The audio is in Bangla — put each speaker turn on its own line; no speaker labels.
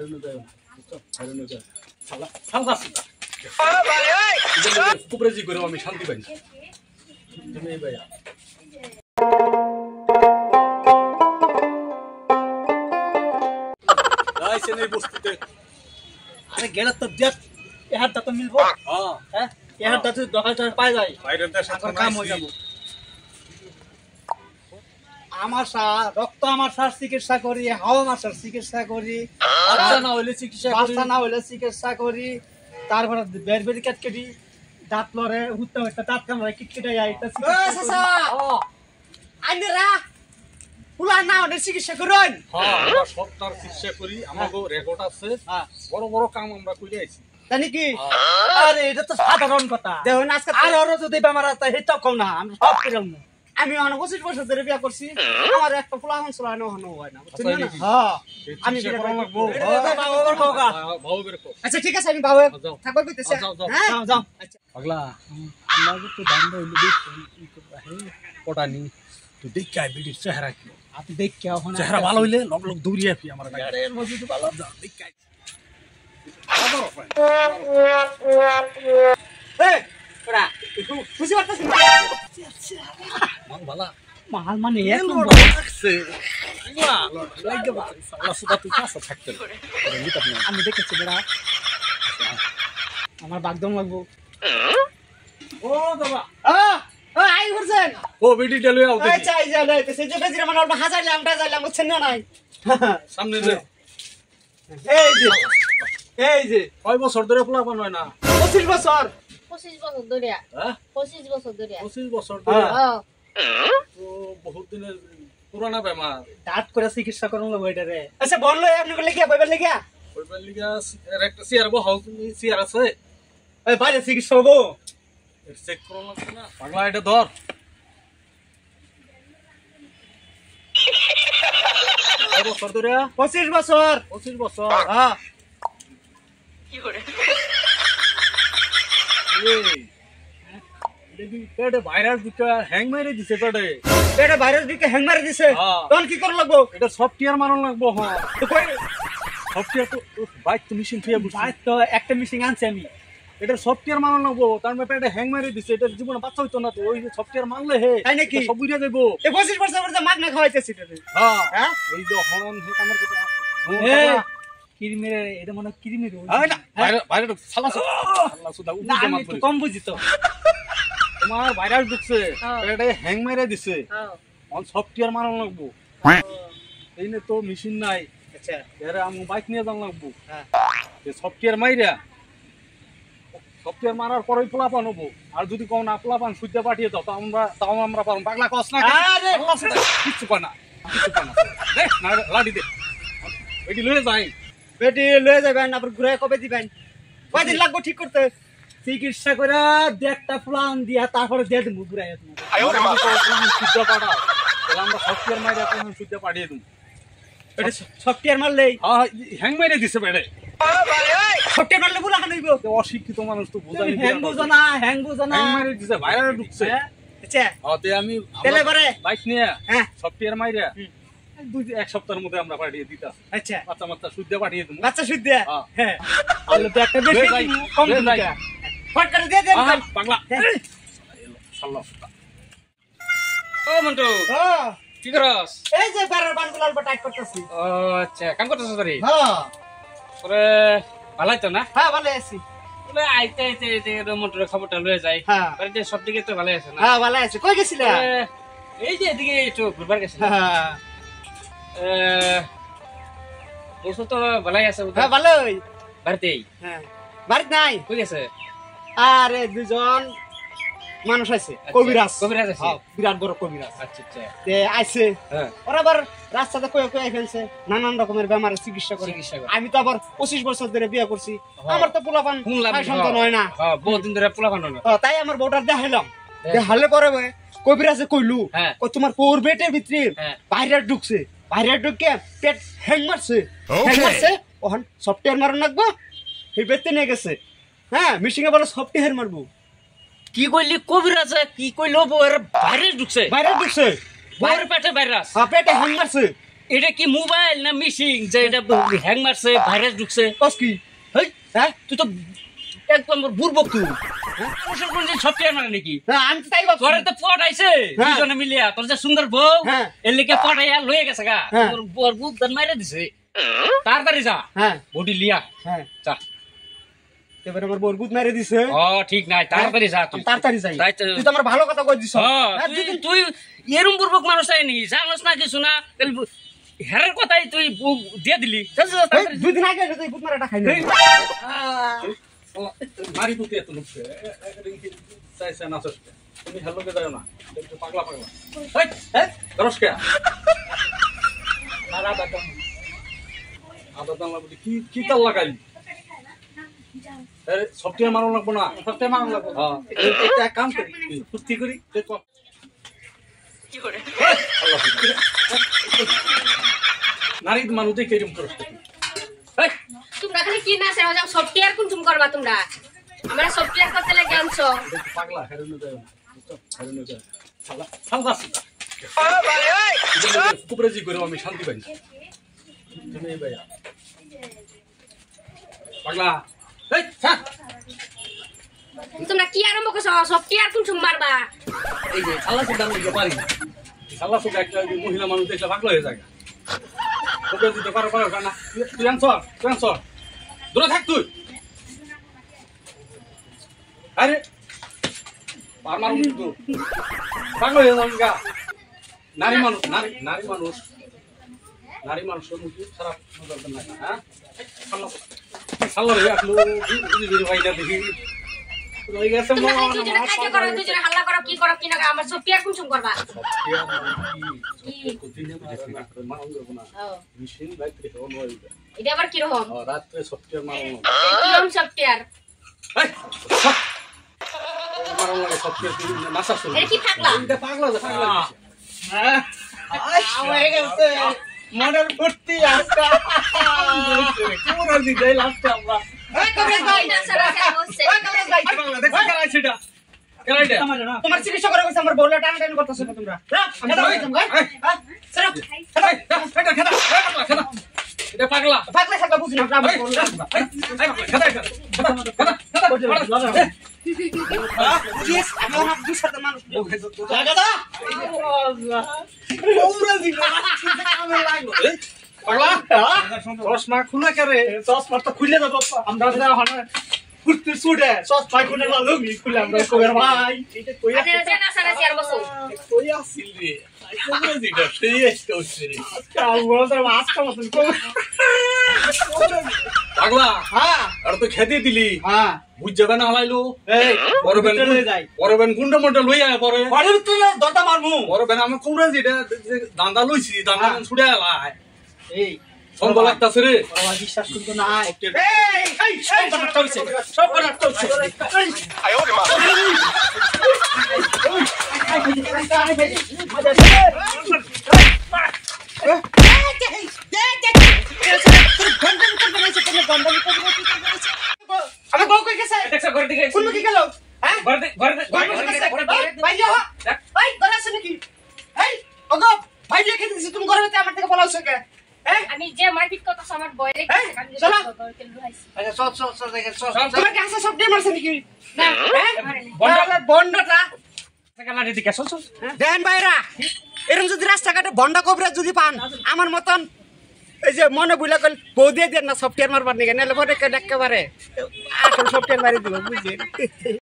বাইরে যায় বাইরে যায় শালা শালা সিধা কুপরেজি করে আমি শান্তি পাই না তুমি এই ভাইয়া গাইছে নেই বস্তিতে
আরে গেলে তো দেখ এ হাতটা তো মিলবো হ্যাঁ এ হাতটা তো 10,000 পাই যায়
বাইরের দেশ এখন
কাম হয়ে যাব আমার রক্ত আমার চিকিৎসা করি হাওয়া মাছের চিকিৎসা করি
বাচ্চা না হইলে
চিকিৎসা করি তারপরে বেরবেরি কাটকেটি দাঁত লড়ে হুত্তে হইতে দাঁত কামড়ে কিটকিটা আইতা চিকিৎসা আইনেরা পুলা না ওদের চিকিৎসা করুন
আমরা সব তার চিকিৎসা করি আমাগো রেকর্ড আছে বড় বড় কাম আমরা কইরে আইছি
জানি কি আরে এটা তো সাধারণ কথা দেখুন আজকে আর যদি বেমার আছে হেটাও কম না আমি সব কইলাম আমি 25 বছর ধরে বিয়া করছি আমার একটা ফুলা হন চলানো হনো হয় না বুঝছেন না হ্যাঁ আমি বিয়া করব
ভাও বের কর
আচ্ছা ঠিক আছে আমি ভাও থাকব কইতেছি হ্যাঁ যাও আচ্ছা
পাগলা আমাগো তো দাম হইলো দেখ পটানি তো দেখ কাই বিডি চেহারা কি
আপনি দেখ কি এখন
চেহারা ভালো হইলে লগ লগ দৌড়িয়ে ফি আমার কাছে
আরে মজুদ ভালো
দেখ কাই
এই ওরা তুই খুশি করতেছিস
মান ভালো
মাল মানে এক
নম্বর আছে ওয়া লাগে বাচ্চা সালা সুদা তুই কাছে থাকতে
আমি দেখেছি বড়া আমার বাগদম লাগবো
ও বাবা
আই করছেন
ও বিডি ডেলে আও দেখি
আচ্ছা আই যাই তো সেই যে বেজিরা মানে অল্প হাজাইলে আমটা যাইলাম বুঝছেন না নাই
সামনে দে
এই যে
কয় বছর ধরে পোলা বান হয় না
25 বছর
25 বছর ধরে
হ্যাঁ
25 বছর ধরে
25 বছর ধরে
হ্যাঁ
তো বহুত দিনের পুরানা বেমার
দাঁত করে চিকিৎসা করুন লাগবো এটা রে আচ্ছা বললো আপনি বলে কি বইবার লাগিয়া
ওইবার লিগা একটা চেয়ার বো হাউস চেয়ার আছে
এই বাইরে চিকিৎসা হবো
চেক করো লাগবে না পাগলা এটা ধর কয় বছর ধরে
25 বছর
25 বছর
হ্যাঁ
কি করে এই দেখি পেটে ভাইরাস দিকে হ্যাং মেরে দিছে পেটে
এটা ভাইরাস দিকে হ্যাং মারি দিছে তখন কি করা লাগবো
এটা সফটওয়্যার মারন লাগবো হ্যাঁ
তো কই
সফটওয়্যার তো বাইক তো মেশিন ফিয়া বুঝছি
ভাই তো একটা মিশিং আনছি আমি
এটা সফটওয়্যার মারন লাগবো তার মানে পেটে হ্যাং মেরে দিছে এটা জীবনে বাচ্চা হইতো না তো ওই সফটওয়্যার মারলে হে
তাই নাকি
সব বুঝা যাইবো
এই 25 বছর পরে মাগ না খাওয়াইতেছি
হ্যাঁ
হ্যাঁ
এই যে হন হে কামের কথা
এই কিরমিরে এটা মনে কিরমিরে
হয় না বাইরে বাইরে সালা সালা সুদা
না আমি তো কম বুঝি তো
তোমার ভাইরাস ঢুকছে পেটে হ্যাং মেরে দিছে
হ্যাঁ
অন সফটওয়্যার মারন লাগবো এইনে তো মেশিন নাই
আচ্ছা
এর আমি বাইক নিয়ে যান লাগবো
হ্যাঁ
এই সফটওয়্যার মাইরা সফটওয়্যার মারার পরেই পোলাপান হবো আর যদি কোন না পোলাপান সুদ্ধা পাঠিয়ে দাও তাও আমরা পারবো পাগলা কস না
আরে
কিচ্ছু পানা দেখ না লাডি দে এটি লয়ে যাই
বেটি লয়ে যাবেন আপনি ঘুরে কবে দিবেন কয়দিন লাগবে ঠিক করতে চিকিৎসা করে দেখটা প্লান দিয়া তারপরে দিয়ে দেবো ঘুরাই
সুদ্ধা পাঠাও তাহলে আমরা সফটওয়্যার মাইরা কোন সুদ্ধা পাঠিয়ে দেবো
এটা সফটওয়্যার মারলেই
হ্যাং মেরে দিছে বেড়ে
সফটওয়্যার মারলে বলা হানাইবো
অশিক্ষিত মানুষ তো বোঝাই
হ্যাং বুঝো না
হ্যাং মেরে দিছে ভাইরাস ঢুকছে
আচ্ছা
তে আমি
তেলে পরে
বাইক নিয়ে
হ্যাঁ
সফটওয়্যার মাইরা এক সপ্তাহের মধ্যে আমরা পাঠিয়ে দিতাম
আচ্ছা
বাচ্চা বাচ্চা সুদ্ধা পাঠিয়ে দেবো
বাচ্চা শুদ্ধ হ্যাঁ তাহলে তো একটা বেশি কম দিকা ফট করে দিয়ে দেন
পাগলা সাল্লাহ
ও মন্টু
হ্যাঁ
কি করস?
এই যে বেড়ার বানগুলো অল্প টাইট করতেছি
ও আচ্ছা কাম করতেছ তোরে
হ্যাঁ
তোরে ভালাই তো না
হ্যাঁ ভালো আছি
বলে আইতে আইতে আইতে মন্টুর খবরটা লয়ে যায়
হ্যাঁ
বাড়িতে সব দিকে তো ভালো আছে না
হ্যাঁ ভালো আছি কই গেছিলা
এই যে এদিকে একটু ঘুরবার গেছে
হ্যাঁ
বসু তো ভালাই আছে
হ্যাঁ ভালোই
বাড়িতেই
হ্যাঁ বাড়িতে নাই
কই গেছে
আরে দুজন মানুষ আছে কবিরাজ
কবিরাজ আছে
হ্যাঁ বিরাট বড় কবিরাজ
আচ্ছা আচ্ছা
তে আইছে
হ্যাঁ
ওরা আবার রাস্তাতে কয়ে কয়ে ফেলছে নানান রকমের বেমারের চিকিৎসা করে আমি তো আবার 25 বছর ধরে বিয়ে করছি আমার তো পোলাপান সন্তান হয় না
হ্যাঁ বহুত দিন ধরে পোলাপান হয় না
তাই আমার বউটার দেখাইলাম দেখালে পরে কবিরাজে কইলু কই তোমার পৌর পেটের ভিতরে ভাইরাস ঢুকছে ভাইরাস ঢুকে পেট হ্যাং মারছে ওখান সফটওয়্যার মারন লাগবো সেই পেটে নিয়ে গেছে হ্যাঁ মিশিংয়ে বলে সফটওয়্যার মারবো
কি কইলি কবিরাজ কি কইলো বউয়ের ভাইরাস ঢুকছে
ভাইরাস ঢুকছে
বউয়ের পেটে ভাইরাস
পেটে হ্যাং মারছে
এটা কি মোবাইল না মিশিং যে এটা হ্যাং মারছে ভাইরাস ঢুকছে
কস কি
হেই
হ্যাঁ
তুই তো একদম বুড়বক তুই মানুষের কোন সফটওয়্যার মানে নাকি
না আমি তো তাই ভাবছি
তোরে তো পট আইছে
হ্যাঁ।
দুজনে মিলিয়া তোর যে সুন্দর বউ
হ্যাঁ।
এর লেগে পটাইয়া লয়ে গেছে গা
হ্যাঁ।
তোর বউর বুক দান মাইরা দিছে তাড়াতাড়ি যা
হ্যাঁ
বডি লিয়া
হ্যাঁ
যা
এবারে আমার বরগুদ মেরে দিছে
ও ঠিক নাই তাড়াতাড়ি যা তুই
তাড়াতাড়ি যাই
তাই তো।
তুই তো আমার ভালো কথা কই দিছ
হ্যাঁ,
হ্যাঁ,
তুই
দুদিন
তুই এরম বুড়বক মানুষ আইনি জানোস না কিছু না হেরার কথাই তুই দিয়ে দিলি চল, চল,
এই,
তাড়াতাড়ি।
দুদিন আগে তুই বুট মারাটা খাই না
নারী পুতি এত লোকছে চাইছে না চসকে তুমি হেলোকে যাও না একটু পাগলা পাগলা এই এই দরসকে আদা দামলা বুঝি কি কি তাল লাগাই আরে সফটওয়্যার মারো লাগবো না সফটওয়্যার মারো লাগবো হ্যাঁ এটা কাম করি ফুর্তি করি দেখো কি করে নারী মানুষ দেখে এরকম করছ এই
তোমরা খালি কি না সেবা যাও সফটওয়্যার কোন তুমি করবা তোমরা আমরা সফটওয়্যার করতে লাগে আনছো
দেখো পাগলা হেরোনো যায় না হেরোনো যায় শালা শালা সিটা কুপরেজি করে আমি শান্তি পাই তুমি এই ভাইয়া পাগলা এই থাক
তোমরা কি আরম্ভ করছো সফটওয়্যার কোন তুমি মারবা
এই যে শালা সিটা আমি পারি শালা সিটা একটা মহিলা মানুষ দেখলে পাগলা হয়ে যায় কুপরেজি তো পারো পারো না তুই আনসর দূরে থাক তুই আরে পার মারুন কিন্তু পাগল হয়ে যাবি গা নারী মানুষ মুখে খারাপ নজর দেন না হ্যাঁ সাল্লা রে আসলো বুঝি ভাই না দেখি রই গেছে
তোমরা খালি দুজনে খাইতে করো দুজনে হাল্লা করো কি না আমার সফটওয়্যার কোন তুমি করবা এটা আবার কি রকম
রাত্রে সফটওয়্যার মারো
কিরকম সফটওয়্যার
মারো লাগে সফটওয়্যার নাসা শুরু
এটা কি থাকলা
এটা পাগলা
হ্যাঁ হয়ে গেছে মনের ফুর্তি আজকা
পুরো দিদাই লাস্টে আমরা
এই কবে ভাই
না সারা সারা বসছে
কবে ভাই
দেখো কেলাই সেটা কেলাই দে
তোমার চিকিৎসা করে গেছে আমার বউলা টান টান করতেছ না তোমরা এটা হইছম ভাই সরো
এটা পাগলা
পাগলা সাকা বুঝিনা আমরা বউলা জিস আমার হাত দুই সাথে মানুষ লাগা দা
পাগলা চশমা খুলে করে
চশমা তো খুলে দাও আমরা কুর্তি সুডে চশমা খুলে না লুঙ্গি খুলে আমরা কোয়ের ভাই এটা কই
আরে না সারা সারা বসো
কই আসিল রে কোন দিটা সেই এসে হচ্ছে রে
কাল বলতে আজকে মতন কই
পাগলা
হ্যাঁ
আর তো খেতে দিলি
হ্যাঁ
বুঝ যাবে না হালাইলো
এই
পরবেন
চলে যাই
পরবেন গুন্ডা মোটা লই আয় পরে
পরের তুলে দরটা মারমু
পরবেন আমার কোমরা যেটা দান্দা লইছি দান্দা ছুড়ে আলাই
এই
সন্দেহ লাগতাছে রে
আমার বিশ্বাস করতে না একটু এই সব বানাত চলছে সব বানাত চলছে আমি বউ কই গেছে
দেখছ ঘর দিকে
কোন কি গেল হ্যাঁ
ঘর দিকে
ভাই যাও ভাই গলা শুনে কি এই ওগো ভাই লিখে দিছি তুমি ঘরে আমার থেকে বলা হচ্ছে কে
আমি যে মারপিট করতেছ আমার বয় রে
চলো।
আচ্ছা
তোমার কাছে সব দিয়ে মারছে নাকি
না
বন্ডা বন্ডাটা
কালারে দিকে চল চল
দেন ভাইরা এরকম যদি রাস্তাঘাটে বন্ডা কবরা যদি পান আমার মতন এই যে মনে বুঝলা কল বউ দিয়ে দেন না সফটওয়্যার মারবার নিকে নাহলে পরে একেবারে আসল সফটওয়্যার মারি দিব বুঝলি